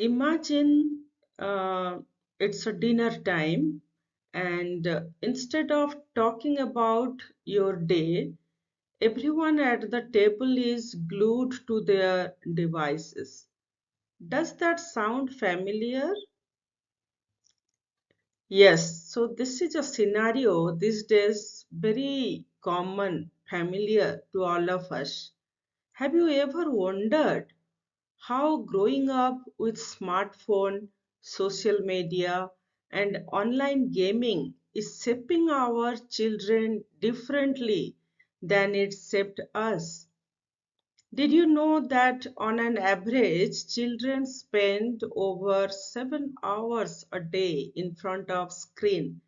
Imagine it's a dinner time, and instead of talking about your day, everyone at the table is glued to their devices. Does that sound familiar? Yes, so this is a scenario these days very common, familiar to all of us. Have you ever wondered how growing up with smartphone, social media, and online gaming is shaping our children differently than it shaped us? Did you know that on an average, children spend over 7 hours a day in front of screen?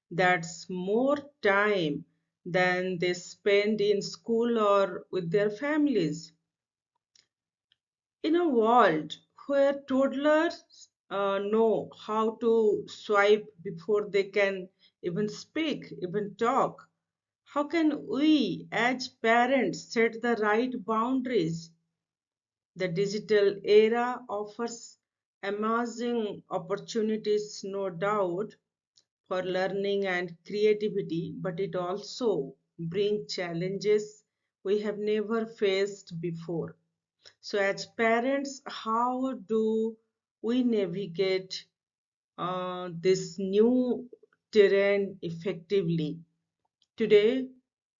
That's more time than they spend in school or with their families. In a world where toddlers know how to swipe before they can even speak, even talk, how can we as parents set the right boundaries? The digital era offers amazing opportunities, no doubt, for learning and creativity, but it also brings challenges we have never faced before. So, as parents, how do we navigate this new terrain effectively? Today,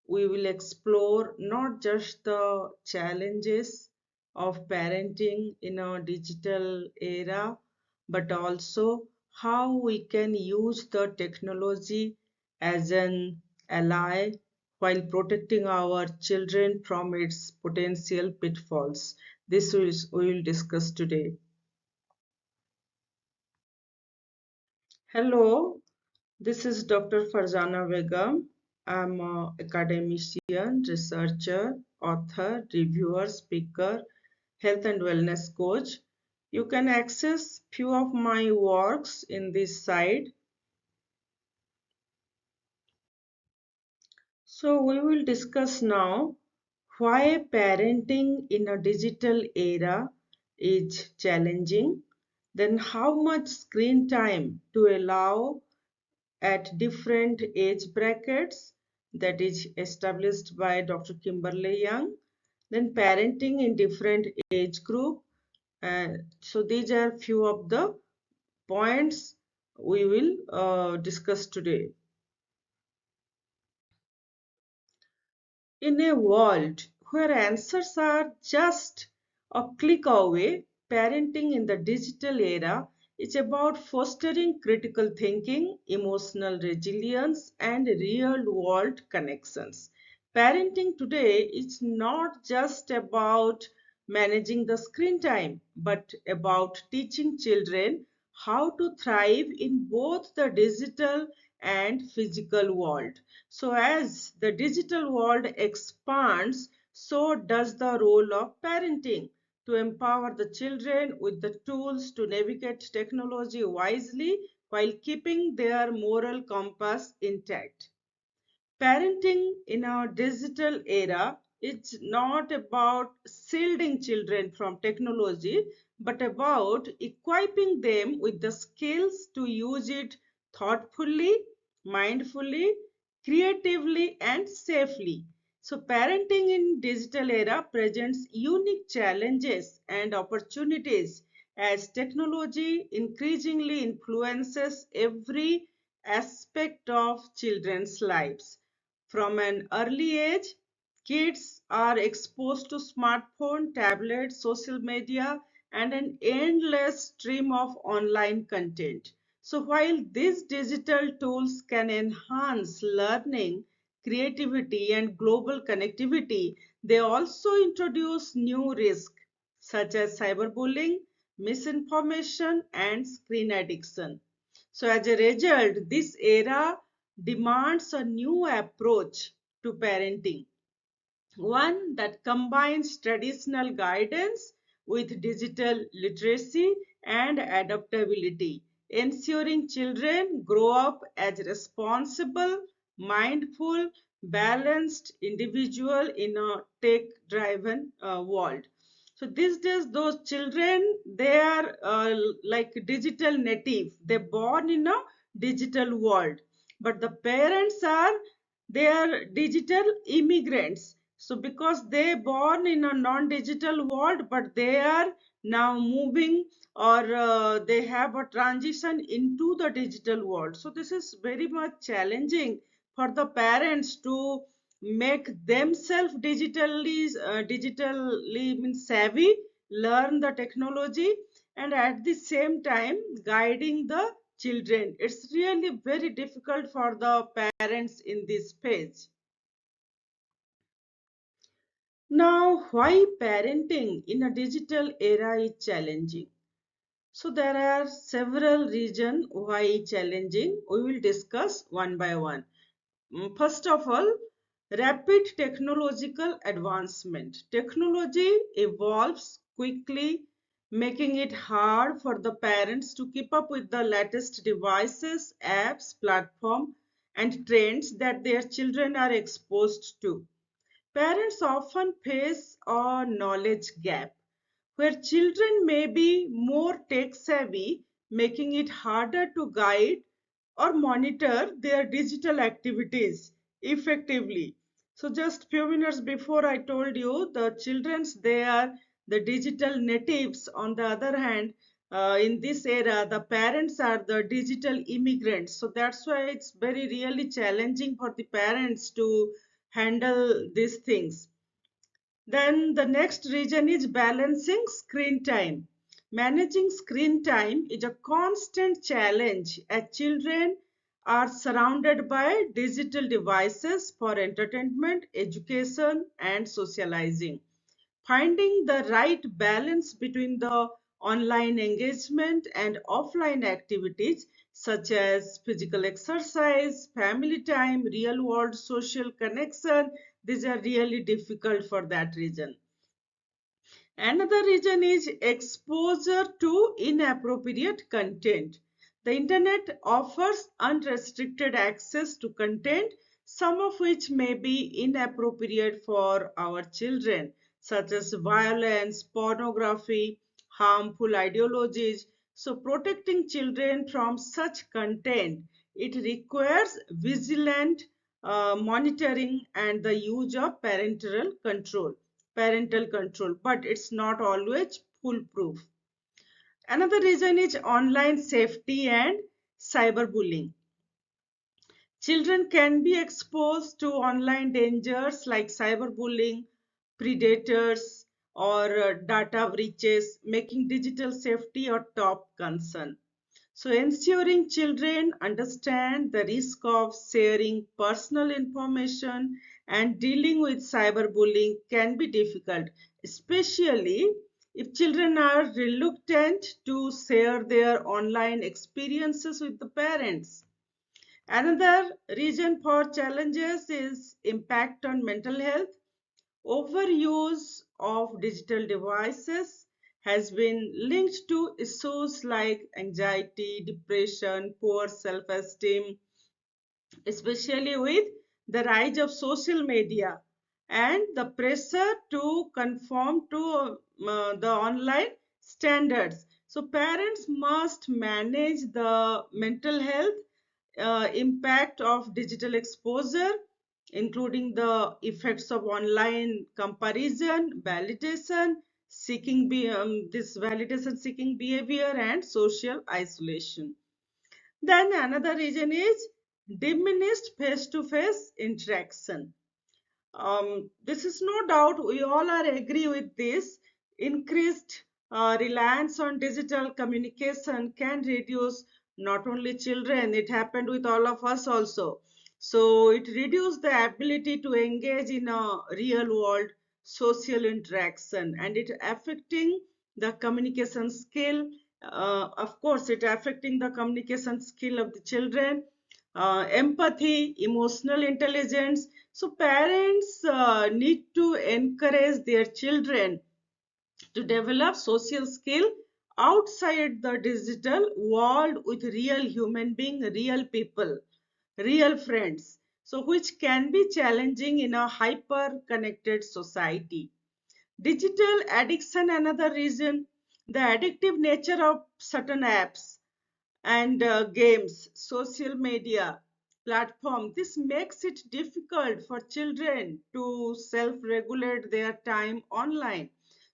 we will explore not just the challenges of parenting in a digital era, but also how we can use the technology as an ally while protecting our children from its potential pitfalls. This is we will discuss today. Hello, this is Dr. Farzana Begum. I'm an academician, researcher, author, reviewer, speaker, health and wellness coach. You can access few of my works in this site. So we will discuss now why parenting in a digital era is challenging, then how much screen time to allow at different age brackets that is established by Dr. Kimberly Young, then parenting in different age group. So these are few of the points we will discuss today. In a world where answers are just a click away, parenting in the digital era is about fostering critical thinking, emotional resilience, and real world connections. Parenting today is not just about managing the screen time, but about teaching children how to thrive in both the digital and physical world. So, as the digital world expands, so does the role of parenting to empower the children with the tools to navigate technology wisely while keeping their moral compass intact. Parenting in our digital era is not about shielding children from technology, but about equipping them with the skills to use it thoughtfully, mindfully, creatively, and safely. So, parenting in digital era presents unique challenges and opportunities as technology increasingly influences every aspect of children's lives. From an early age, kids are exposed to smartphone, tablets, social media, and an endless stream of online content. So while these digital tools can enhance learning, creativity, and global connectivity, they also introduce new risks such as cyberbullying, misinformation, and screen addiction. So as a result, this era demands a new approach to parenting, one that combines traditional guidance with digital literacy and adaptability, ensuring children grow up as responsible, mindful, balanced individual in a tech driven world. So these days, those children, they are like digital native. They're born in a digital world. But the parents are, they are digital immigrants. So because they born in a non-digital world, but they are now moving or they have a transition into the digital world. So this is very much challenging for the parents to make themselves digitally means savvy, learn the technology, and at the same time guiding the children. It's really very difficult for the parents in this phase. Now, why parenting in a digital era is challenging? So there are several reasons why challenging. We will discuss one by one. First of all, rapid technological advancement. Technology evolves quickly, making it hard for the parents to keep up with the latest devices, apps, platform, and trends that their children are exposed to. Parents often face a knowledge gap where children may be more tech savvy, making it harder to guide or monitor their digital activities effectively. So just few minutes before I told you the children's, they are the digital natives. On the other hand, in this era, the parents are the digital immigrants. So that's why it's very really challenging for the parents to handle these things. Then the next reason is balancing screen time. Managing screen time is a constant challenge as children are surrounded by digital devices for entertainment, education, and socializing. Finding the right balance between the online engagement and offline activities such as physical exercise, family time, real world social connection, these are really difficult for that reason. Another reason is exposure to inappropriate content. The internet offers unrestricted access to content, some of which may be inappropriate for our children, such as violence, pornography, harmful ideologies. So protecting children from such content, it requires vigilant monitoring and the use of parental control, but it's not always foolproof. Another reason is online safety and cyberbullying. Children can be exposed to online dangers like cyberbullying, predators, or data breaches, making digital safety a top concern. So ensuring children understand the risk of sharing personal information and dealing with cyberbullying can be difficult, especially if children are reluctant to share their online experiences with the parents. Another reason for challenges is impact on mental health. Overuse of digital devices has been linked to issues like anxiety, depression, poor self-esteem, especially with the rise of social media and the pressure to conform to the online standards. So parents must manage the mental health impact of digital exposure, including the effects of online comparison, validation, this validation seeking behavior, and social isolation. Then another reason is diminished face-to-face interaction. This is no doubt, we all are agree with this. Increased reliance on digital communication can reduce not only children, it happened with all of us also. So it reduced the ability to engage in a real world social interaction, and it affecting the communication skill. Of course, it affecting the communication skill of the children, empathy, emotional intelligence. So parents need to encourage their children to develop social skill outside the digital world with real human being, real people, real friends. So which can be challenging in a hyper connected society. Digital addiction, another reason. The addictive nature of certain apps and games, social media platform. This makes it difficult for children to self-regulate their time online.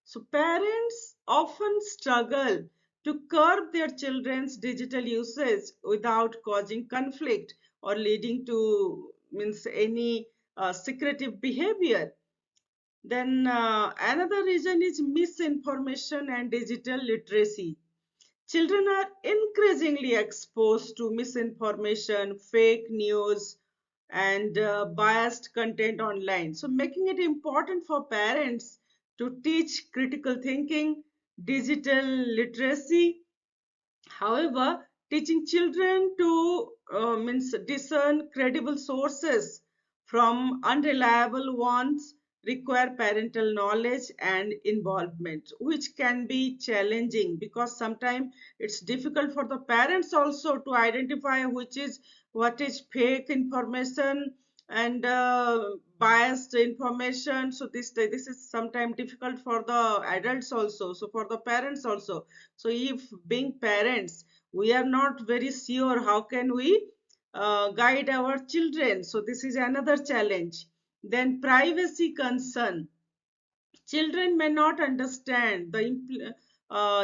So parents often struggle to curb their children's digital usage without causing conflict or leading to means any secretive behavior. Then another reason is misinformation and digital literacy. Children are increasingly exposed to misinformation, fake news, and biased content online. So, making it important for parents to teach critical thinking, digital literacy. However, teaching children to means discern credible sources from unreliable ones require parental knowledge and involvement, which can be challenging because sometimes it's difficult for the parents also to identify which is what is fake information and biased information. So this is sometimes difficult for the adults also, so for the parents also. So if being parents, we are not very sure how can we guide our children. So this is another challenge. Then privacy concern. Children may not understand the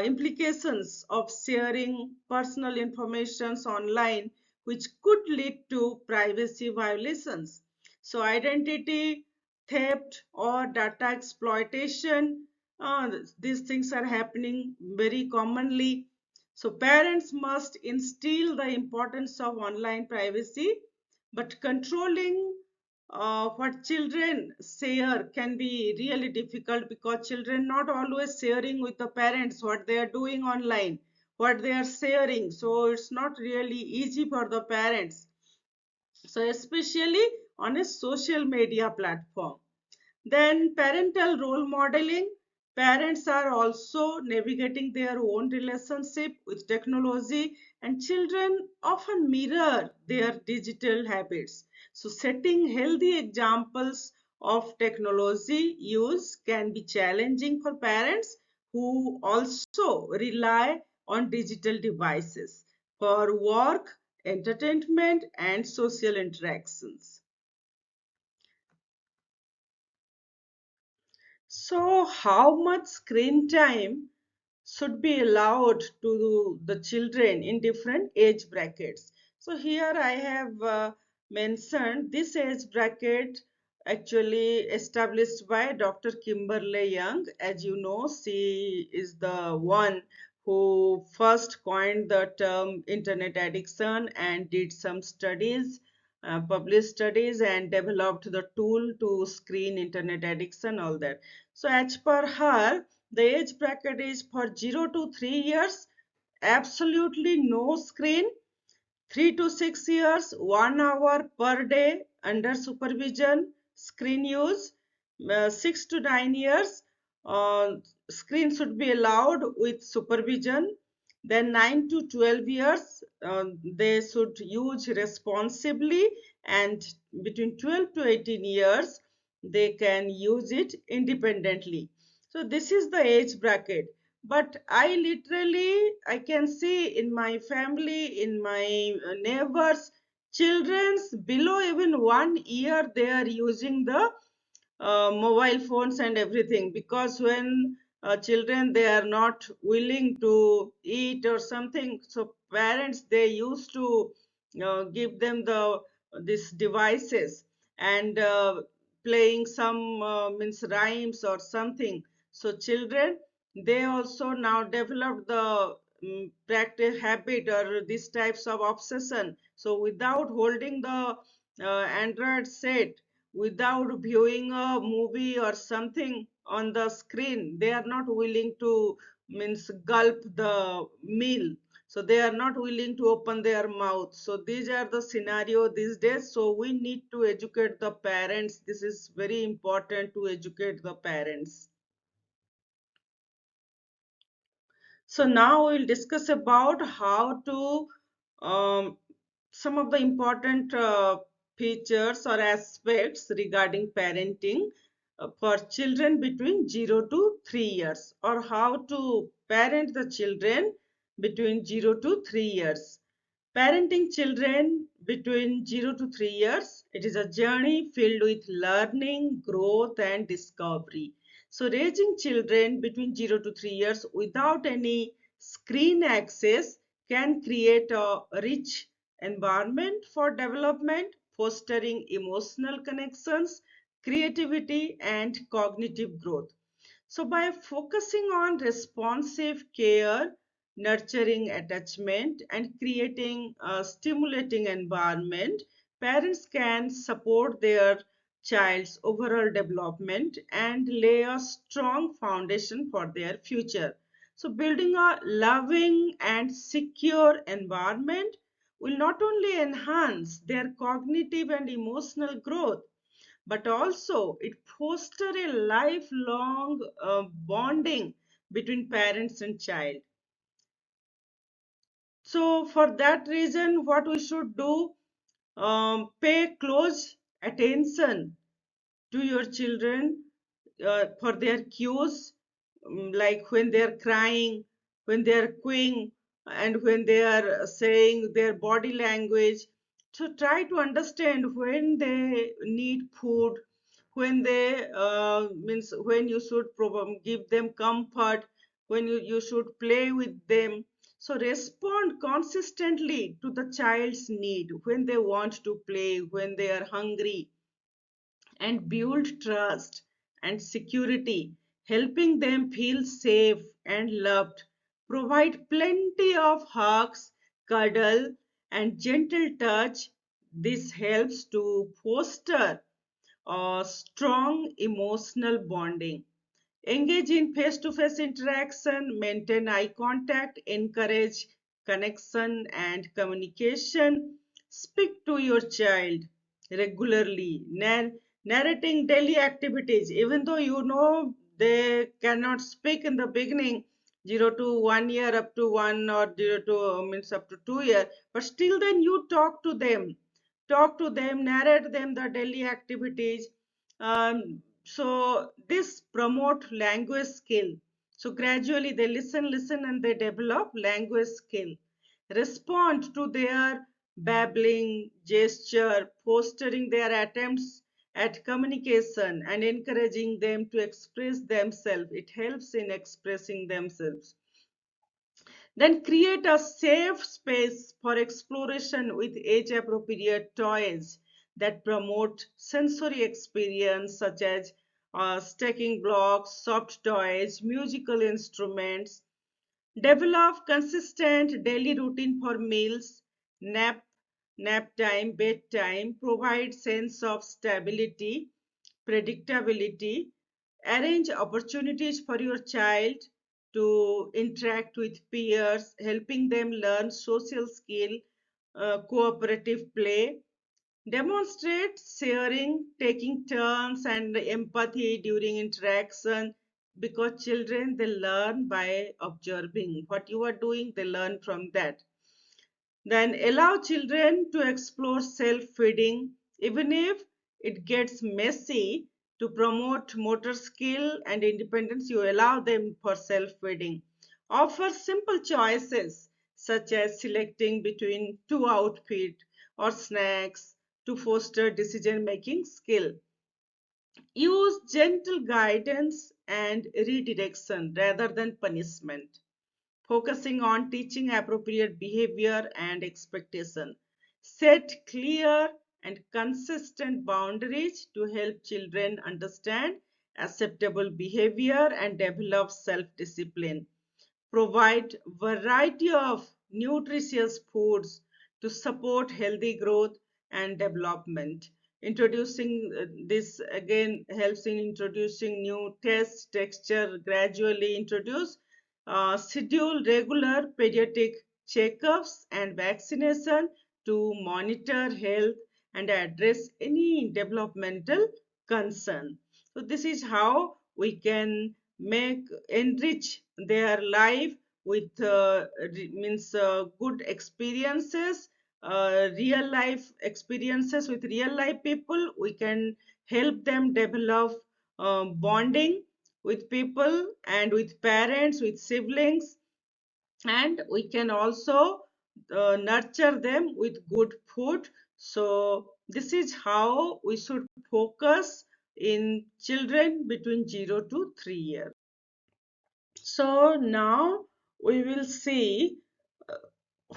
implications of sharing personal informations online, which could lead to privacy violations. So, identity theft or data exploitation, these things are happening very commonly. So, parents must instill the importance of online privacy, but controlling what children share can be really difficult because children not always sharing with the parents what they are doing online, what they are sharing. So it's not really easy for the parents. So especially on a social media platform. Then parental role modeling. Parents are also navigating their own relationship with technology, and children often mirror their digital habits. So setting healthy examples of technology use can be challenging for parents who also rely on digital devices for work, entertainment, and social interactions. So, how much screen time should be allowed to the children in different age brackets? So, here I have mentioned this age bracket actually established by Dr. Kimberly Young. As you know, she is the one who first coined the term internet addiction and did some studies, published studies, and developed the tool to screen internet addiction, all that. So as per her, the age bracket is for 0 to 3 years, absolutely no screen. 3 to 6 years, 1 hour per day under supervision, screen use. 6 to 9 years, uh, screen should be allowed with supervision. Then 9 to 12 years, they should use responsibly, and between 12 to 18 years, they can use it independently. So this is the age bracket. But I can see in my family, in my neighbors, children's below even 1 year, they are using the mobile phones and everything, because when children they are not willing to eat or something, so parents they used to give them the these devices and playing some means rhymes or something. So children they also now develop the practice habit or these types of obsession. So without holding the android set, without viewing a movie or something on the screen, they are not willing to means gulp the meal. So they are not willing to open their mouth. So these are the scenario these days. So we need to educate the parents. This is very important to educate the parents. So now we'll discuss about how to um, some of the important features or aspects regarding parenting. for children between 0 to 3 years, or how to parent the children between 0 to 3 years. Parenting children between 0 to 3 years, it is a journey filled with learning, growth and discovery. So raising children between 0 to 3 years without any screen access can create a rich environment for development, fostering emotional connections, creativity and cognitive growth. So by focusing on responsive care, nurturing attachment and creating a stimulating environment, parents can support their child's overall development and lay a strong foundation for their future. So building a loving and secure environment will not only enhance their cognitive and emotional growth, but also it fosters a lifelong bonding between parents and child. So for that reason, what we should do, pay close attention to your children for their cues, like when they're crying, when they're cooing, and when they are saying their body language. So try to understand when they need food, when they means when you should give them comfort, when you should play with them. So respond consistently to the child's need when they want to play, when they are hungry, and build trust and security, helping them feel safe and loved. Provide plenty of hugs, cuddle, and gentle touch. This helps to foster a strong emotional bonding. Engage in face-to-face interaction, maintain eye contact, encourage connection and communication. Speak to your child regularly, narrating daily activities, even though you know they cannot speak in the beginning, 0 to 1 year up to 1, or 0 to means up to 2 year, but still then you talk to them, narrate them the daily activities. So this promote language skill. So gradually they listen and they develop language skill. Respond to their babbling, gesture, fostering their attempts at communication and encouraging them to express themselves. It helps in expressing themselves. Then create a safe space for exploration with age appropriate toys that promote sensory experience, such as stacking blocks, soft toys, musical instruments. Develop consistent daily routine for meals, nap, nap time, bedtime. Provide sense of stability, predictability. Arrange opportunities for your child to interact with peers, helping them learn social skill, cooperative play. Demonstrate sharing, taking turns, and empathy during interaction, because children they learn by observing. What you are doing, they learn from that. Then allow children to explore self-feeding, even if it gets messy. To promote motor skill and independence, you allow them for self-feeding. Offer simple choices such as selecting between two outfits or snacks to foster decision-making skill. Use gentle guidance and redirection rather than punishment, focusing on teaching appropriate behavior and expectation. Set clear and consistent boundaries to help children understand acceptable behavior and develop self-discipline. Provide variety of nutritious foods to support healthy growth and development. Introducing this again helps in introducing new taste, texture, gradually introduce. Schedule regular pediatric checkups and vaccination to monitor health and address any developmental concern. So this is how we can make enrich their life with means good experiences, real life experiences with real life people. We can help them develop bonding with people and with parents, with siblings, and we can also nurture them with good food. So this is how we should focus in children between 0 to 3 years. So now we will see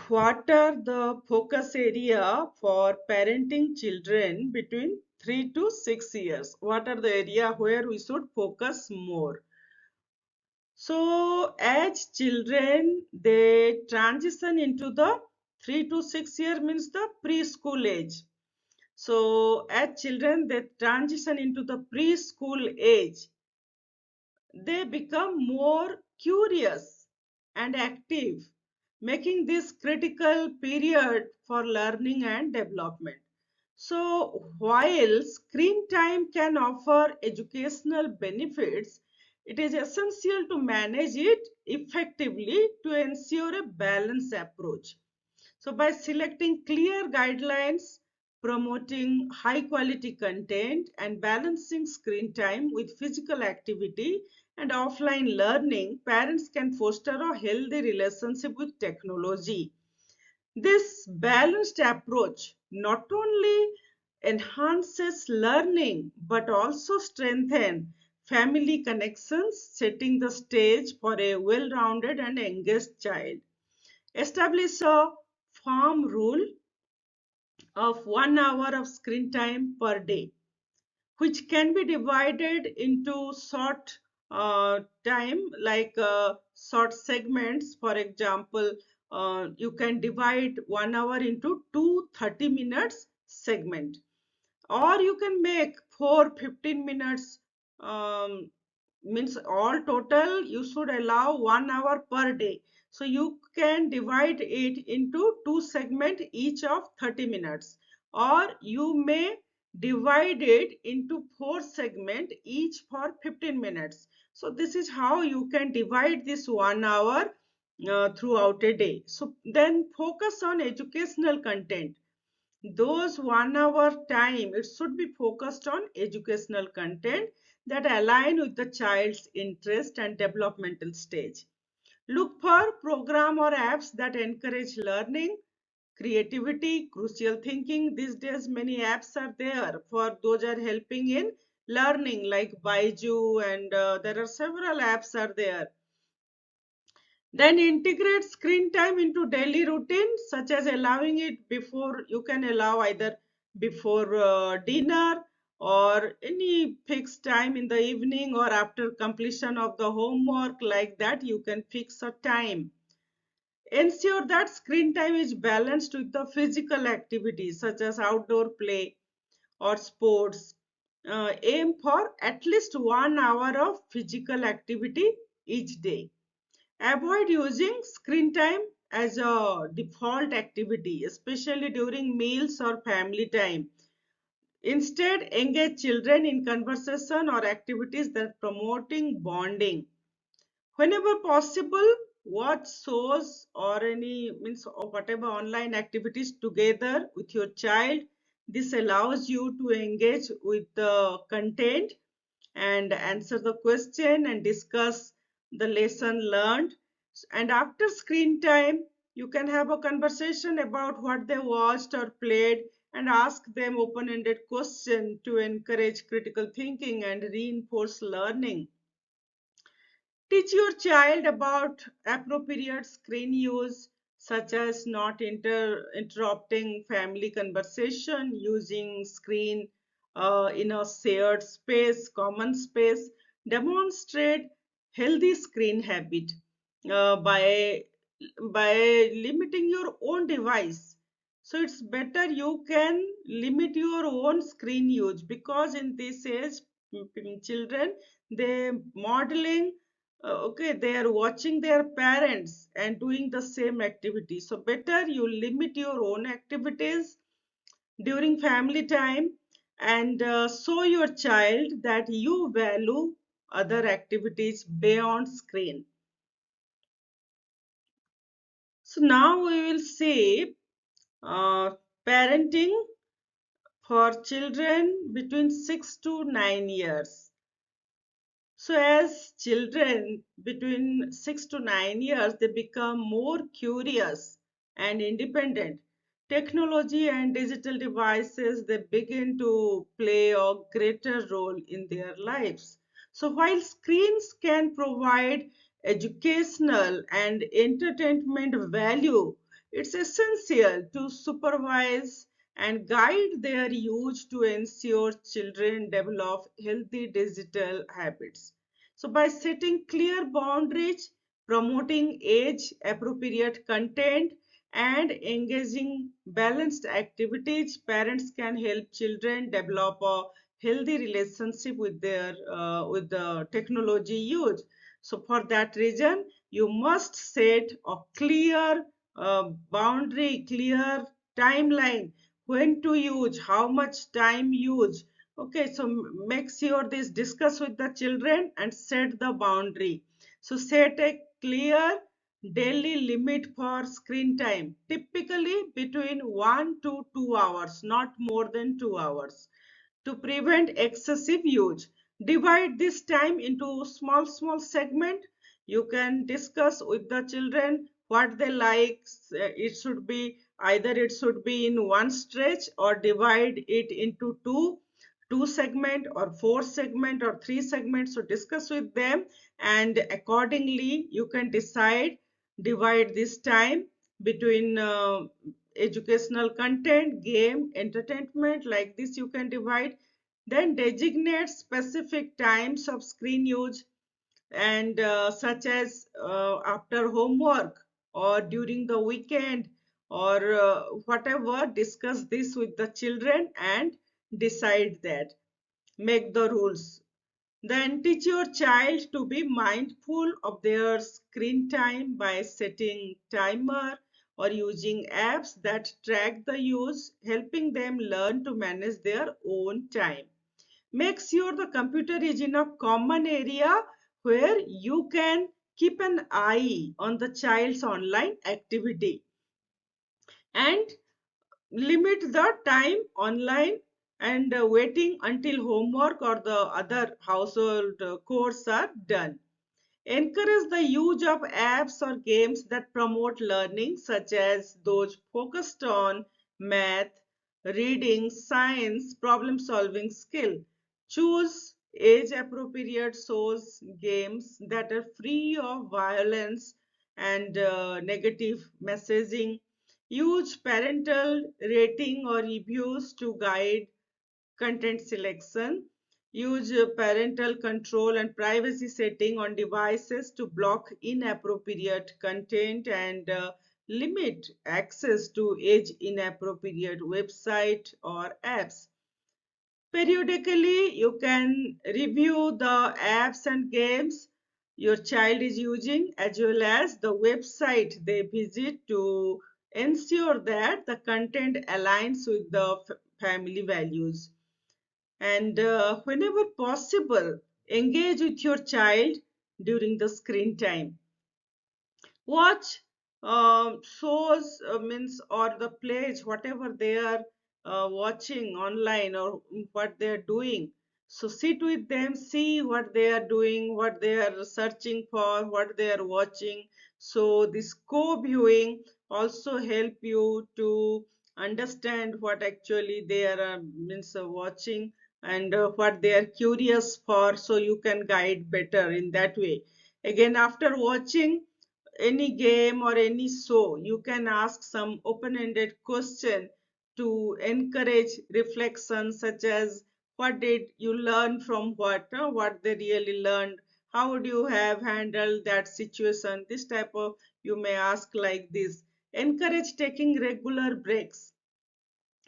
what are the focus area for parenting children between 3 to 6 years. What are the area where we should focus more? So as children, they transition into the 3 to 6 year means the preschool age. So as children, they transition into the preschool age, they become more curious and active, making this critical period for learning and development. So, while screen time can offer educational benefits, it is essential to manage it effectively to ensure a balanced approach. So, by selecting clear guidelines, promoting high quality content, and balancing screen time with physical activity and offline learning, parents can foster a healthy relationship with technology. This balanced approach not only enhances learning but also strengthens family connections, setting the stage for a well-rounded and engaged child. Establish a firm rule of 1 hour of screen time per day, which can be divided into short time, like short segments. For example, you can divide 1 hour into two 30 minutes segment, or you can make four 15 minutes, um, means all total you should allow 1 hour per day. So you can divide it into two segment each of 30 minutes, or you may divide it into four segment each for 15 minutes. So this is how you can divide this 1 hour throughout a day. So then focus on educational content. Those 1 hour time, it should be focused on educational content that align with the child's interest and developmental stage. Look for program or apps that encourage learning, creativity, crucial thinking. These days many apps are there for those are helping in learning, like Baiju, and there are several apps are there. Then integrate screen time into daily routine, such as allowing it before, you can allow either before dinner, or any fixed time in the evening, or after completion of the homework, like that you can fix a time. Ensure that screen time is balanced with the physical activities such as outdoor play or sports. Aim for at least 1 hour of physical activity each day. Avoid using screen time as a default activity, especially during meals or family time. Instead, engage children in conversation or activities that promoting bonding. Whenever possible, watch shows or any means or whatever online activities together with your child. This allows you to engage with the content and answer the question and discuss the lesson learned. And after screen time, you can have a conversation about what they watched or played, and ask them open-ended questions to encourage critical thinking and reinforce learning. Teach your child about appropriate screen use, such as not interrupting family conversation, using screen in a shared space, common space. Demonstrate healthy screen habit by limiting your own device. So it's better you can limit your own screen use, because in this age, children, they modeling, okay, they are watching their parents and doing the same activity. So better you limit your own activities during family time, and show your child that you value other activities beyond screen. So now we will see parenting for children between 6 to 9 years. So as children between 6 to 9 years, they become more curious and independent. Technology and digital devices, they begin to play a greater role in their lives. So while screens can provide educational and entertainment value, it's essential to supervise and guide their use to ensure children develop healthy digital habits. So, by setting clear boundaries, promoting age appropriate content, and engaging balanced activities, parents can help children develop a healthy relationship with the technology use. So, for that reason, you must set a clear boundary, clear timeline, when to use, how much time use. Okay, so make sure this discuss with the children and set the boundary. So set a clear daily limit for screen time, typically between 1 to 2 hours, not more than 2 hours, to prevent excessive use. Divide this time into small segment. You can discuss with the children what they like. It should be either it should be in one stretch, or divide it into two segment or four segment or three segments. So discuss with them, and accordingly you can decide, divide this time between educational content, game, entertainment. Like this you can divide. Then designate specific times of screen use, and such as after homework or during the weekend, or whatever. Discuss this with the children and decide that. Make the rules. Then teach your child to be mindful of their screen time by setting timer or using apps that track the use, helping them learn to manage their own time. Make sure the computer is in a common area where you can keep an eye on the child's online activity, and limit the time online, and waiting until homework or the other household chores are done. Encourage the use of apps or games that promote learning, such as those focused on math, reading, science, problem solving skill. Choose age appropriate source games that are free of violence and negative messaging. Use parental rating or reviews to guide content selection. Use parental control and privacy setting on devices to block inappropriate content, and limit access to age inappropriate website or apps. Periodically, you can review the apps and games your child is using, as well as the website they visit, to ensure that the content aligns with the family values. And whenever possible, engage with your child during the screen time. Watch shows, means, or the plays, whatever they are watching online, or what they are doing. So sit with them, see what they are doing, what they are searching for, what they are watching. So this co-viewing also help you to understand what actually they are means watching, and what they are curious for, so you can guide better in that way. Again, after watching any game or any show, you can ask some open-ended question to encourage reflection, such as what did you learn from what they really learned, how would you have handled that situation. This type of, you may ask like this. Encourage taking regular breaks.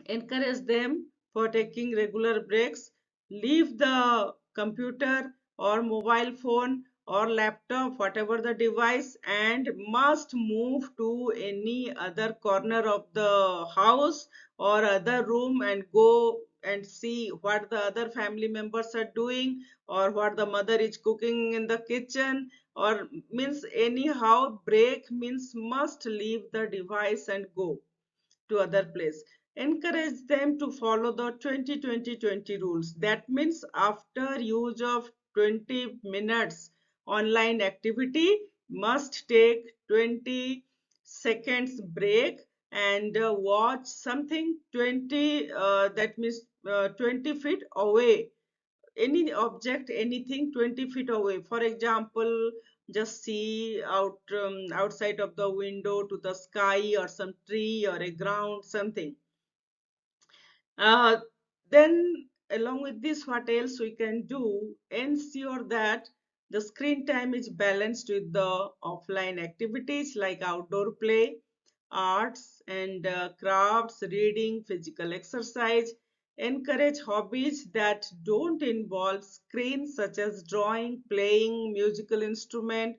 Encourage them for taking regular breaks. Leave the computer or mobile phone or laptop, whatever the device, and must move to any other corner of the house or other room, and go and see what the other family members are doing, or what the mother is cooking in the kitchen, or means anyhow. Break means must leave the device and go to other place. Encourage them to follow the 20-20-20 rules. That means after use of 20 minutes online activity must take 20 seconds break and watch something 20 that means 20 feet away, any object, anything 20 feet away. For example, just see outside of the window to the sky or some tree or a ground, something. uh, then along with this, what else we can do? Ensure that the screen time is balanced with the offline activities like outdoor play, arts and crafts, reading, physical exercise. Encourage hobbies that don't involve screens such as drawing, playing musical instrument,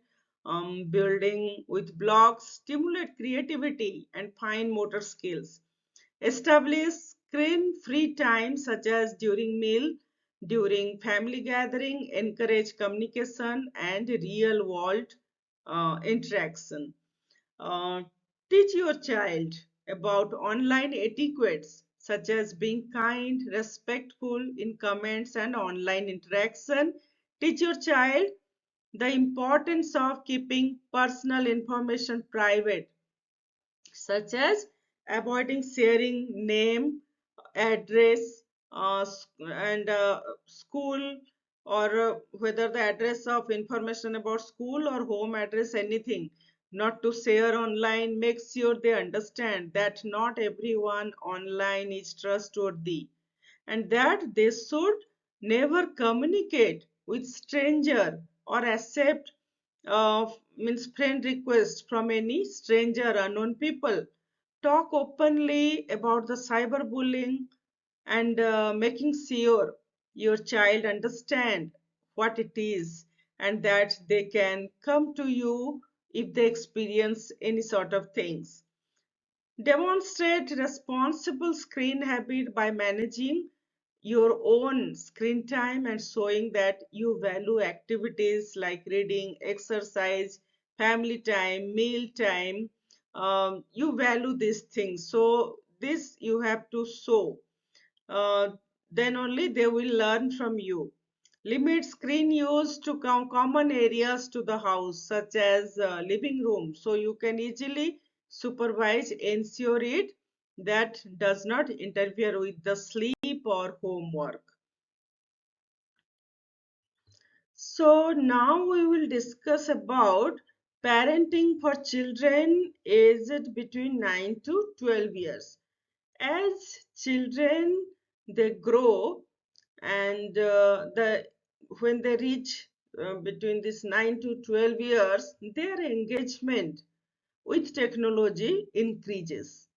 building with blocks. Stimulate creativity and fine motor skills. Establish screen-free time such as during meal, during family gathering. Encourage communication and real-world interaction. Uh, Teach your child about online etiquettes such as being kind, respectful in comments and online interaction. Teach your child the importance of keeping personal information private, such as avoiding sharing name, address, and school, or whether the address of information about school or home address, anything not to share online. Make sure they understand that not everyone online is trustworthy and that they should never communicate with stranger or accept means friend requests from any stranger, unknown people. Talk openly about the cyberbullying and making sure your child understand what it is and that they can come to you if they experience any sort of things. Demonstrate responsible screen habit by managing your own screen time and showing that you value activities like reading, exercise, family time, meal time. You value these things. So this you have to show. uh, then only they will learn from you. Limit screen use to common areas to the house, such as living room, so you can easily supervise, ensure it that does not interfere with the sleep or homework. So now we will discuss about parenting for children aged between 9 to 12 years. As children they grow and the when they reach between this 9 to 12 years, their engagement with technology increases,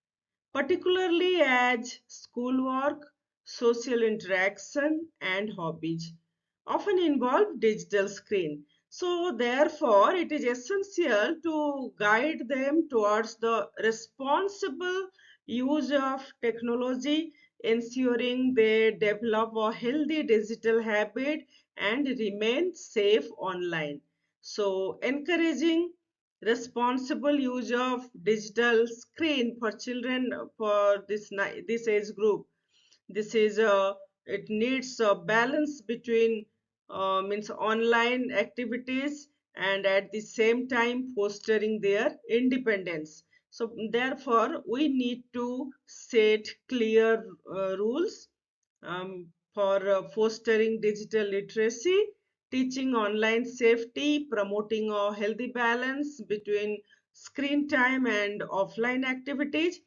particularly as schoolwork, social interaction, and hobbies often involve digital screen. So, therefore, it is essential to guide them towards the responsible use of technology, ensuring they develop a healthy digital habit and remain safe online. So, encouraging responsible use of digital screen for children for this age group. This is it needs a balance between means online activities and at the same time fostering their independence. So therefore we need to set clear rules for fostering digital literacy, teaching online safety, promoting a healthy balance between screen time and offline activities.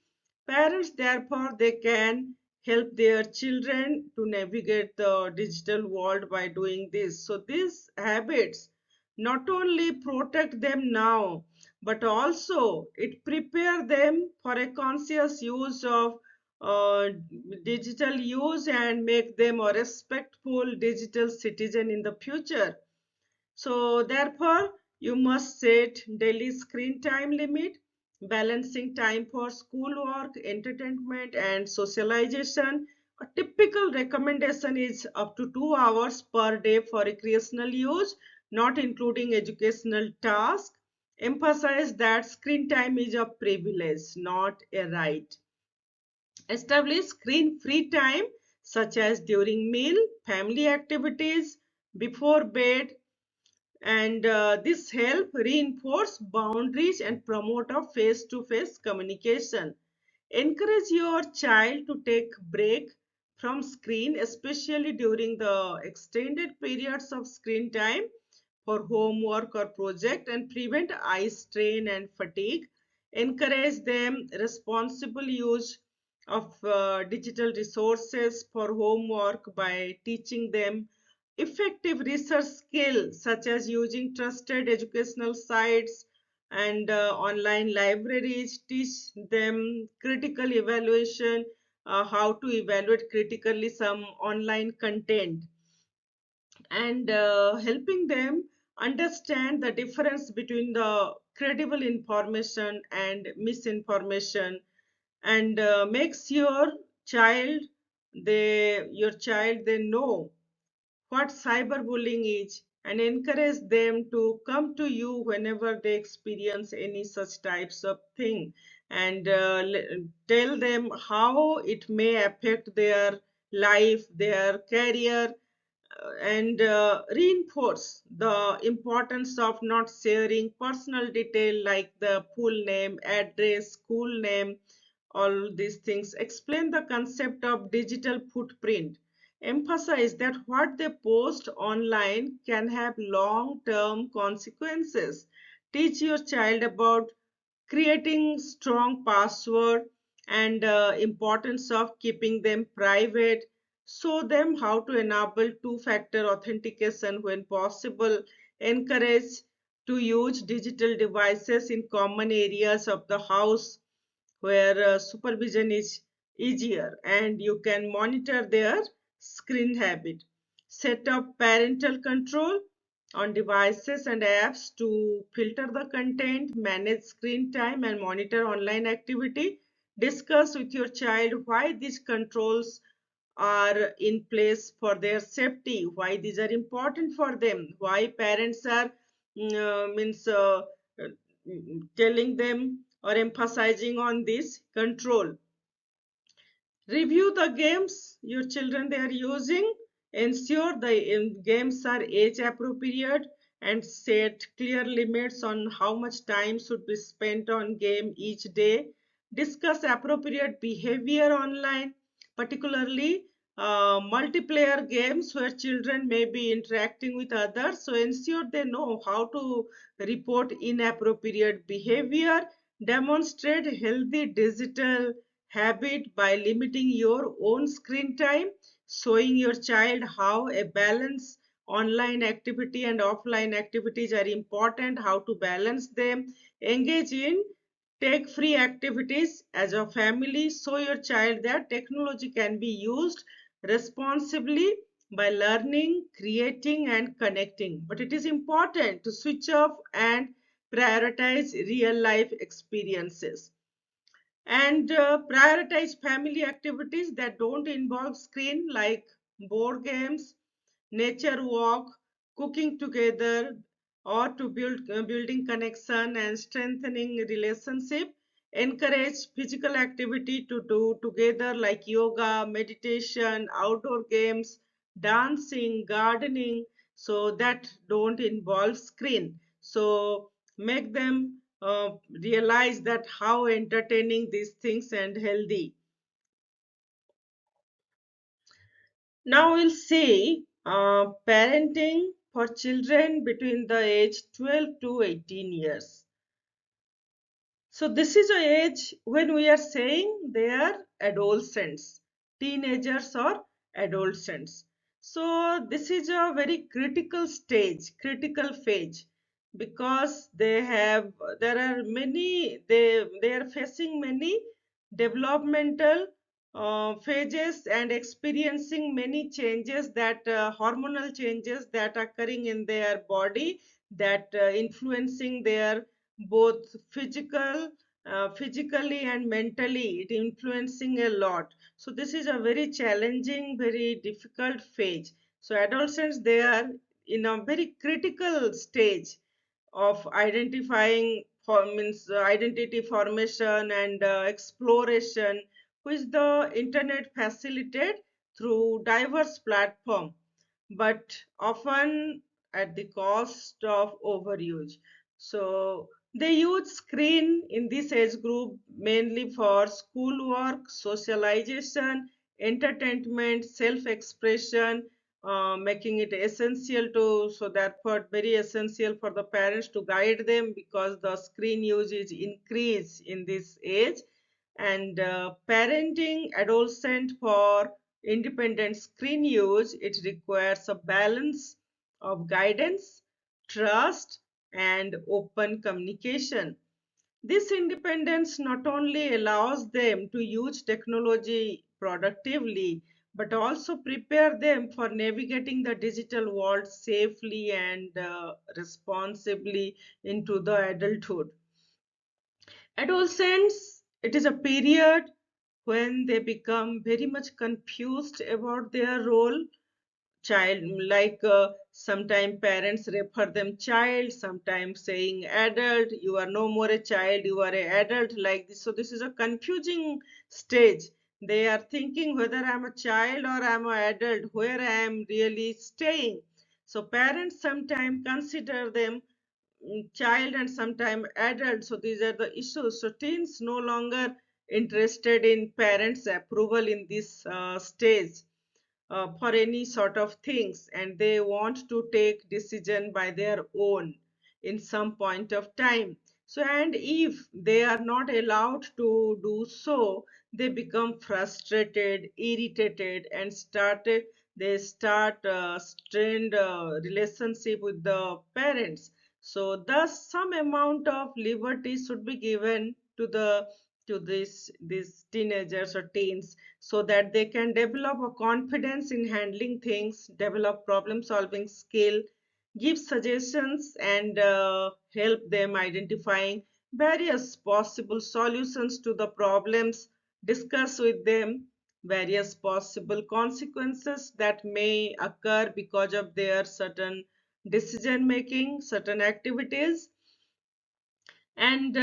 Parents, therefore, they can help their children to navigate the digital world by doing this. So these habits not only protect them now, but also it prepare them for a conscious use of uh, digital use and make them a respectful digital citizen in the future. So therefore, you must set daily screen time limit, balancing time for schoolwork, entertainment, and socialization. A typical recommendation is up to 2 hours per day for recreational use, not including educational tasks. Emphasize that screen time is a privilege, not a right. Establish screen free time such as during meal, family activities, before bed, and this help reinforce boundaries and promote a face-to-face communication. Encourage your child to take break from screen, especially during the extended periods of screen time for homework or project, and prevent eye strain and fatigue. Encourage them responsible use of digital resources for homework by teaching them effective research skills such as using trusted educational sites and online libraries. Teach them critical evaluation, how to evaluate critically some online content, and helping them understand the difference between the credible information and misinformation, and makes your child they know what cyberbullying is, and encourage them to come to you whenever they experience any such types of thing, and tell them how it may affect their life, their career, and reinforce the importance of not sharing personal detail like the full name, address, school name, all these things. Explain the concept of digital footprint. Emphasize that what they post online can have long-term consequences. Teach your child about creating strong password and importance of keeping them private. Show them how to enable two-factor authentication when possible. Encourage to use digital devices in common areas of the house where supervision is easier, and you can monitor their screen habit. Set up parental control on devices and apps to filter the content, manage screen time, and monitor online activity. Discuss with your child why these controls are in place for their safety, why these are important for them, why parents are means uh, telling them or emphasizing on this control. Review the games your children they are using. Ensure the games are age appropriate, and set clear limits on how much time should be spent on game each day. Discuss appropriate behavior online, particularly multiplayer games where children may be interacting with others. So ensure they know how to report inappropriate behavior. Demonstrate healthy digital habit by limiting your own screen time, showing your child how a balance online activity and offline activities are important, how to balance them. Engage in take free activities as a family. Show your child that technology can be used responsibly by learning, creating, and connecting. But it is important to switch off and prioritize real life experiences, and prioritize family activities that don't involve screen like board games, nature walk, cooking together, or to building connection and strengthening relationship. Encourage physical activity to do together like yoga, meditation, outdoor games, dancing, gardening, so that don't involve screen. So make them realize that how entertaining these things and healthy. Now we'll see parenting for children between the age 12 to 18 years. So this is a age when we are saying they are adolescents, teenagers or adolescents. So this is a very critical stage, critical phase, because there are many they are facing many developmental phases and experiencing many changes, that hormonal changes that are occurring in their body, that influencing their both physically and mentally, it influencing a lot. So this is a very challenging, very difficult phase. So adolescents they are in a very critical stage of identifying means identity formation and exploration, which the internet facilitate through diverse platform. but often at the cost of overuse. So they use screen in this age group mainly for schoolwork, socialization, entertainment, self-expression, making it essential to, so therefore very essential for the parents to guide them, because the screen use is increased in this age. And parenting adolescent for independent screen use, it requires a balance of guidance, trust, and open communication. This independence not only allows them to use technology productively, but also prepare them for navigating the digital world safely and responsibly into the adulthood. Adolescents, it is a period when they become very much confused about their role. Child, like sometimes parents refer them child, sometimes saying adult. You are no more a child, you are an adult, like this. So this is a confusing stage. They are thinking whether I'm a child or I'm an adult, where I am really staying. So parents sometimes consider them child and sometimes adult. So these are the issues. So teens no longer interested in parents approval in this stage for any sort of things, and they want to take decision by their own in some point of time. So and if they are not allowed to do so, they become frustrated, irritated, and start strained relationship with the parents. So thus some amount of liberty should be given to the to these teenagers or teens, so that they can develop a confidence in handling things, develop problem solving skill, give suggestions, and help them identifying various possible solutions to the problems, discuss with them various possible consequences that may occur because of their certain decision making, certain activities. And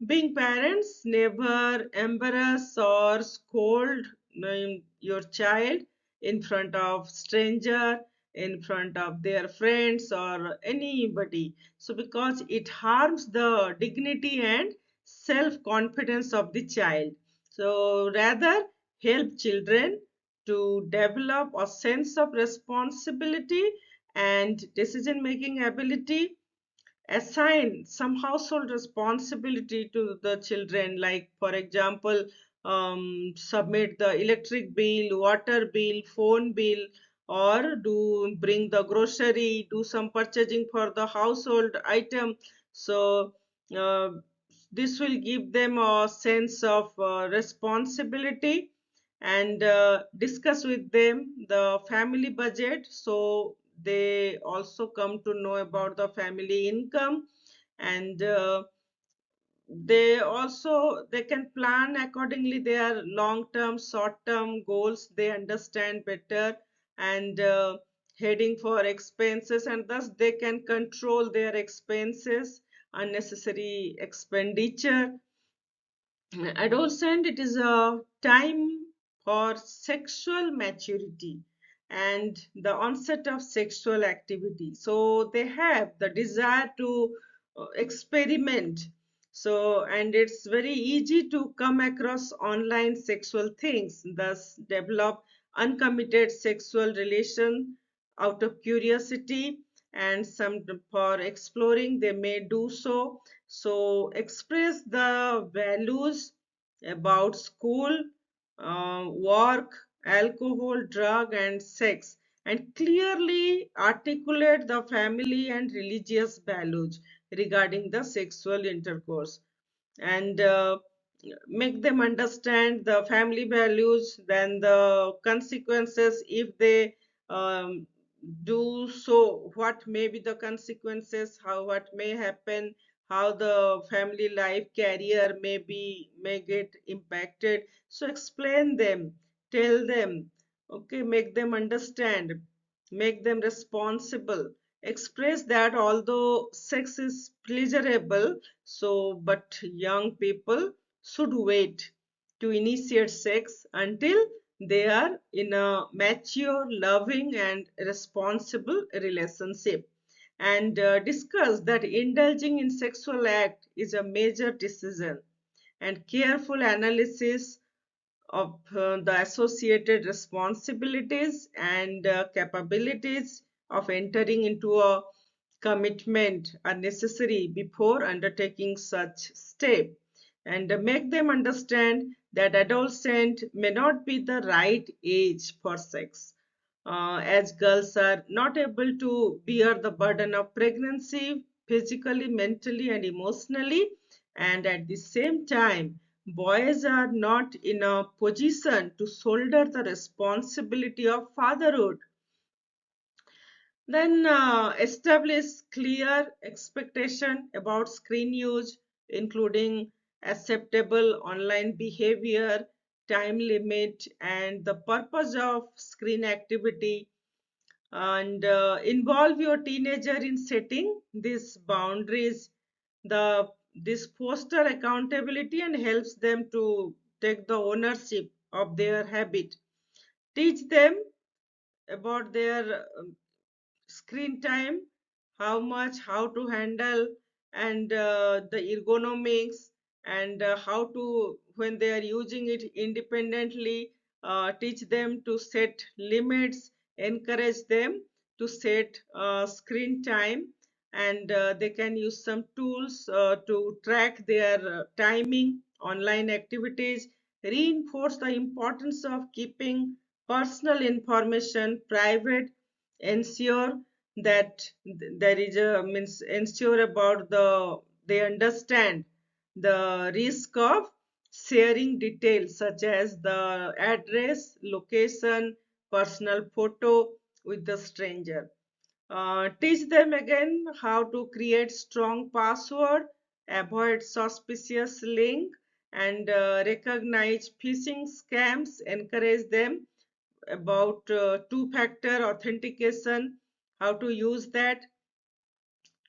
being parents, never embarrass or scold your child in front of stranger, in front of their friends or anybody. So because it harms the dignity and self confidence of the child. So rather help children to develop a sense of responsibility and decision making ability. Assign some household responsibility to the children, like for example, submit the electric bill, water bill, phone bill, or do bring the grocery, do some purchasing for the household item. So uh, this will give them a sense of responsibility, and discuss with them the family budget, so they also come to know about the family income. And they can plan accordingly their long term, short term goals, they understand better. And heading for expenses, and thus they can control their expenses, unnecessary expenditure. Adolescent, it is a time for sexual maturity and the onset of sexual activity. So they have the desire to experiment. So and it's very easy to come across online sexual things, thus develop uncommitted sexual relation out of curiosity, and some for exploring they may do so. So express the values about school, work, alcohol, drug, and sex, and clearly articulate the family and religious values regarding the sexual intercourse. And make them understand the family values, then the consequences if they um, do so, what may be the consequences, how what may happen, how the family life career may get impacted. So explain them, tell them, okay, make them understand, make them responsible, express that although sex is pleasurable, so but young people should wait to initiate sex until they are in a mature, loving, and responsible relationship, and discuss that indulging in sexual act is a major decision, and careful analysis of the associated responsibilities and capabilities of entering into a commitment are necessary before undertaking such step, and make them understand that adolescent may not be the right age for sex, as girls are not able to bear the burden of pregnancy physically, mentally, and emotionally, and at the same time boys are not in a position to shoulder the responsibility of fatherhood. Then establish clear expectation about screen use, including acceptable online behavior, time limit, and the purpose of screen activity, and involve your teenager in setting these boundaries. The this foster accountability and helps them to take the ownership of their habit. Teach them about their screen time, how much, how to handle, and the ergonomics, and how to, when they are using it independently, teach them to set limits, encourage them to set screen time, and they can use some tools to track their timing, online activities, reinforce the importance of keeping personal information private, ensure that there is a means ensure about they understand the risk of sharing details such as the address, location, personal photo with the stranger. Teach them again how to create strong password, avoid suspicious link, and recognize phishing scams. Encourage them about two-factor authentication, how to use that.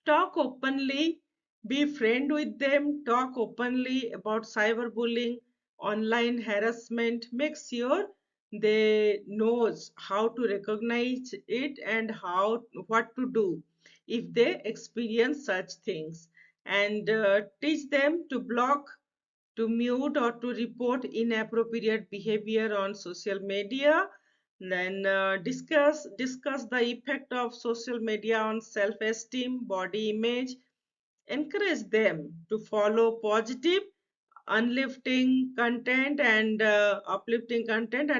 Talk openly, be friend with them, talk openly about cyberbullying, online harassment. Make sure they knows how to recognize it and how what to do if they experience such things, and teach them to block, to mute, or to report inappropriate behavior on social media. Then discuss the effect of social media on self-esteem, body image. Encourage them to follow positive, uplifting content, and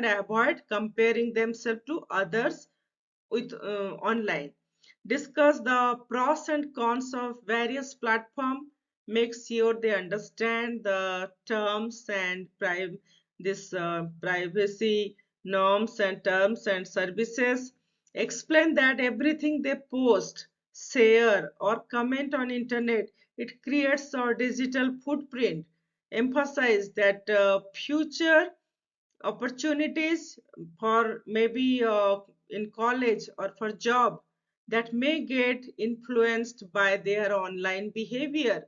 avoid comparing themselves to others with online. Discuss the pros and cons of various platforms. Make sure they understand the terms and privacy norms and terms and services. Explain that everything they post, share, or comment on internet, it creates a digital footprint. Emphasize that future opportunities for maybe in college or for job that may get influenced by their online behavior.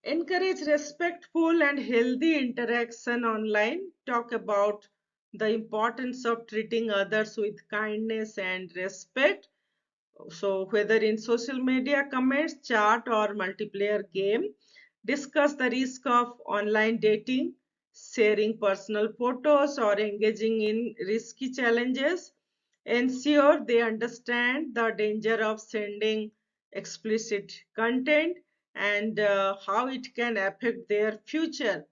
Encourage respectful and healthy interaction online. Talk about the importance of treating others with kindness and respect. So whether in social media comments, chat, or multiplayer game, discuss the risk of online dating, sharing personal photos, or engaging in risky challenges. Ensure they understand the danger of sending explicit content and how it can affect their future,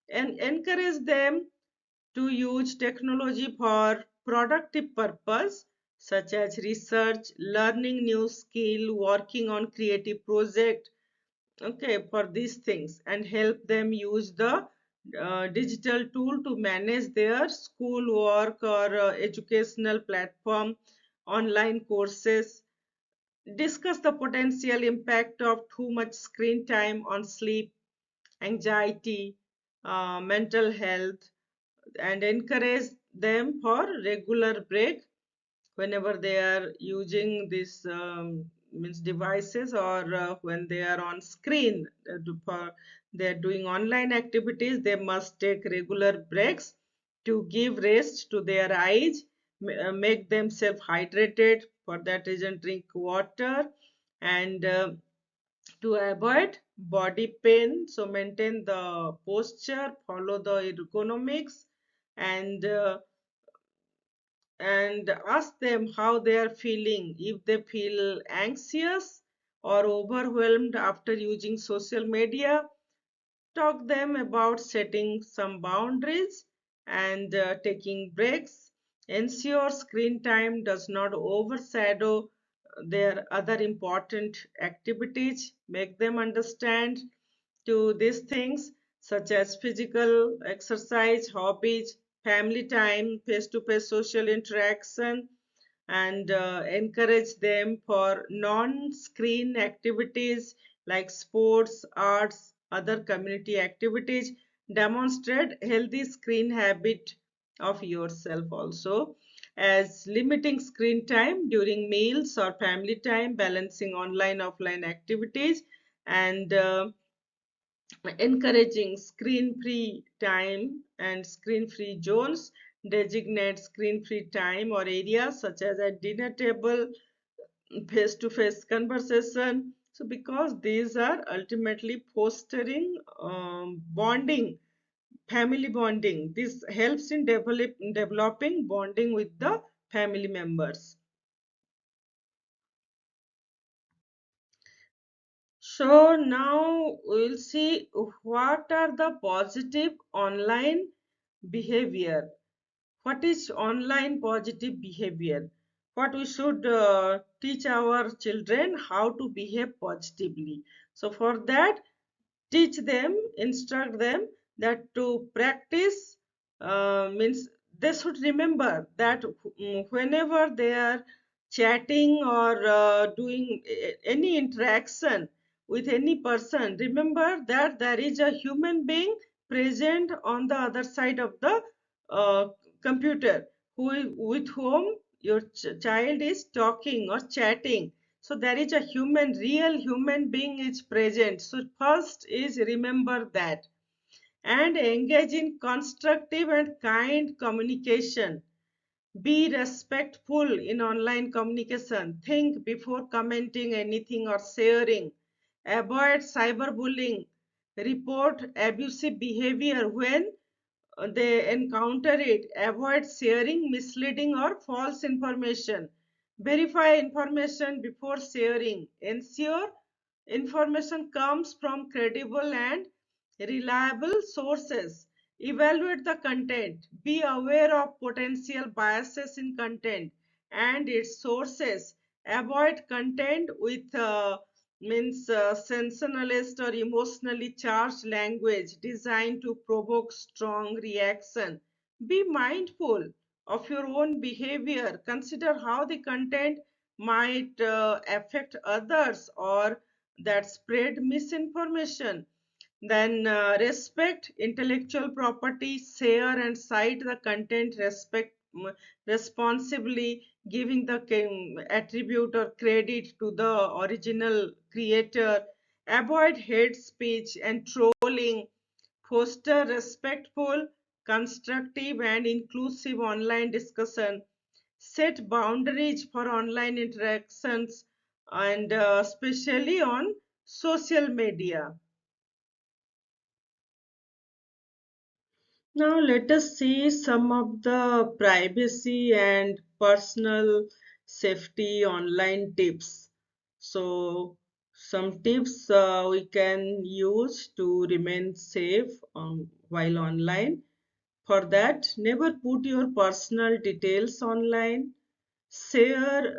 and encourage them to use technology for productive purpose such as research, learning new skill, working on creative project, okay, for these things, and help them use the digital tool to manage their school work or educational platform, online courses. Discuss the potential impact of too much screen time on sleep, anxiety, mental health, and encourage them for regular break whenever they are using these means devices, or when they are on screen for they are doing online activities, they must take regular breaks to give rest to their eyes, make themselves hydrated. For that reason, drink water, and to avoid body pain, so maintain the posture, follow the ergonomics, and ask them how they are feeling. If they feel anxious or overwhelmed after using social media, talk them about setting some boundaries and taking breaks. Ensure screen time does not overshadow their other important activities. Make them understand to these things such as physical exercise, hobbies, family time, face-to-face social interaction, and encourage them for non-screen activities like sports, arts, other community activities. Demonstrate healthy screen habit of yourself also, as limiting screen time during meals or family time, balancing online offline activities, and encouraging screen-free time and screen-free zones. Designate screen-free time or areas such as at dinner table, face-to-face conversation. So because these are ultimately fostering bonding, family bonding. This helps in developing bonding with the family members. So now we'll see what are the positive online behavior. What is online positive behavior? What we should teach our children how to behave positively. So for that, teach them, instruct them that to practice means they should remember that whenever they are chatting or doing any interaction with any person, remember that there is a human being present on the other side of the uh, computer with whom your child is talking or chatting. So there is a real human being is present. So first is remember that, and engage in constructive and kind communication. Be respectful in online communication. Think before commenting anything or sharing. Avoid cyberbullying. Report abusive behavior when they encounter it. Avoid sharing misleading or false information. Verify information before sharing. Ensure information comes from credible and reliable sources. Evaluate the content. Be aware of potential biases in content and its sources. Avoid content with sensationalist or emotionally charged language designed to provoke strong reaction. Be mindful of your own behavior. Consider how the content might affect others or that spread misinformation. Then respect intellectual property, share and cite the content responsibly, giving the attribute or credit to the original creator. Avoid hate speech and trolling. Foster respectful, constructive and inclusive online discussion. Set boundaries for online interactions, and especially on social media. Now let us see some of the privacy and personal safety online tips. So some tips we can use to remain safe while online. For that, never put your personal details online. Share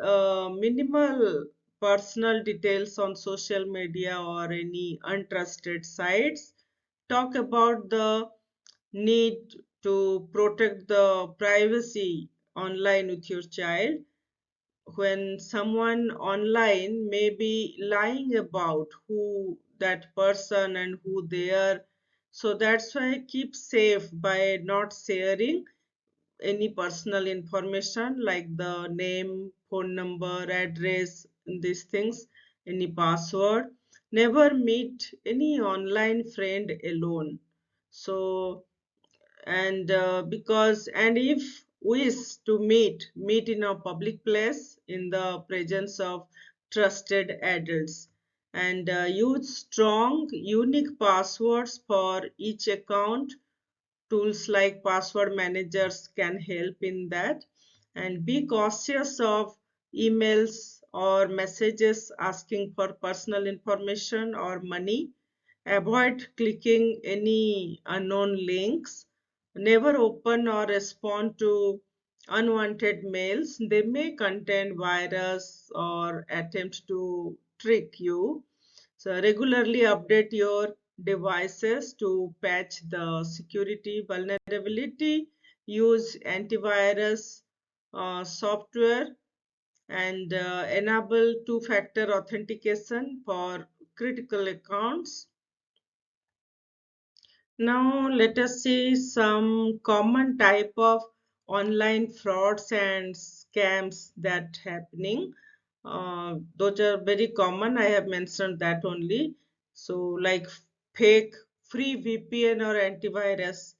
minimal personal details on social media or any untrusted sites. Talk about the need to protect the privacy online with your child. When someone online may be lying about who that person and who they are, so that's why keep safe by not sharing any personal information like the name, phone number, address, these things, any password. Never meet any online friend alone. So and and if wish to meet in a public place in the presence of trusted adults, and use strong unique passwords for each account. Tools like password managers can help in that. And be cautious of emails or messages asking for personal information or money. Avoid clicking any unknown links. Never open or respond to unwanted mails. They may contain virus or attempt to trick you. So regularly update your devices to patch the security vulnerability. Use antivirus software, and enable two-factor authentication for critical accounts. Now let us see some common type of online frauds and scams that happening. Those are very common. I have mentioned that only. So like fake free VPN or antivirus,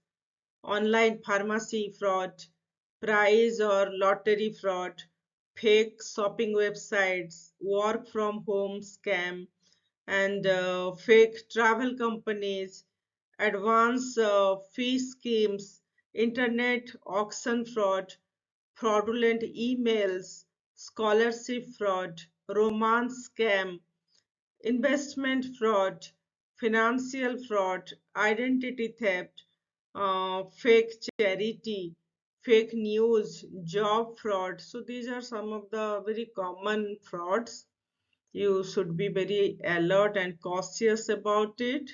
online pharmacy fraud, prize or lottery fraud, fake shopping websites, work from home scam, and fake travel companies, advance fee schemes, internet auction fraud, fraudulent emails, scholarship fraud, romance scam, investment fraud, financial fraud, identity theft, fake charity, fake news, job fraud. So these are some of the very common frauds. You should be very alert and cautious about it.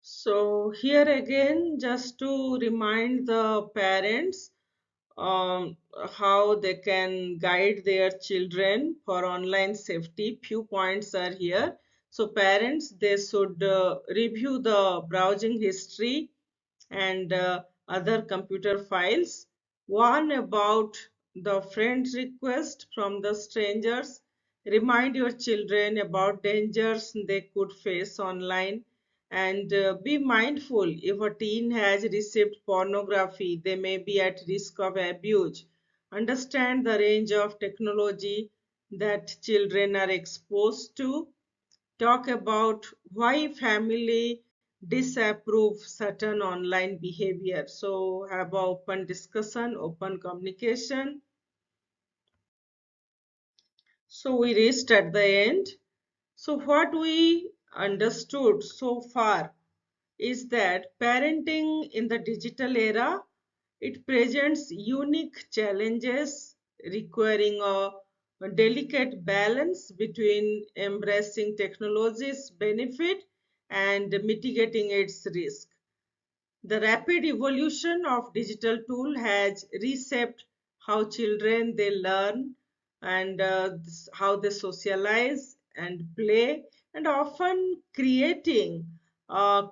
So here again, just to remind the parents um, how they can guide their children for online safety, few points are here. So parents, they should review the browsing history and other computer files. One about the friend request from the strangers. Remind your children about dangers they could face online, and be mindful if a teen has received pornography, they may be at risk of abuse. Understand the range of technology that children are exposed to. Talk about why family disapprove certain online behavior. So have a open discussion, open communication. So we reached at the end. So what we understood so far is that parenting in the digital era, it presents unique challenges requiring a delicate balance between embracing technology's benefit and mitigating its risk. The rapid evolution of digital tool has reshaped how children they learn, and how they socialize and play, and often creating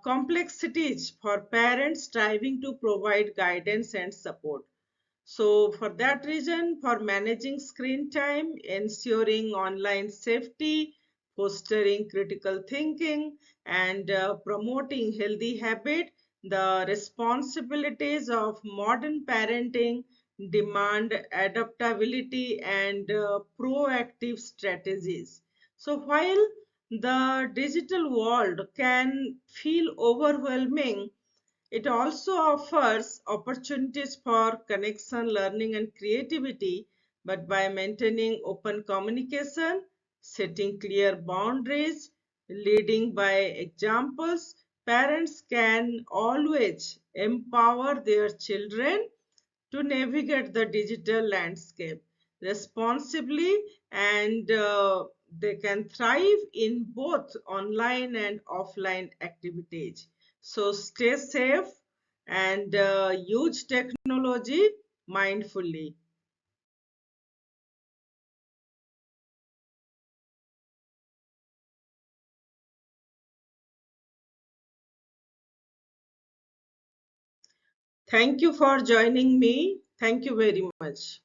complexities for parents striving to provide guidance and support. So for that reason, for managing screen time, ensuring online safety, fostering critical thinking, and promoting healthy habit, the responsibilities of modern parenting demand adaptability and proactive strategies. So while the digital world can feel overwhelming, it also offers opportunities for connection, learning, and creativity, but by maintaining open communication, setting clear boundaries, leading by examples, parents can always empower their children to navigate the digital landscape responsibly, and they can thrive in both online and offline activities. So stay safe and use technology mindfully. Thank you for joining me. Thank you very much.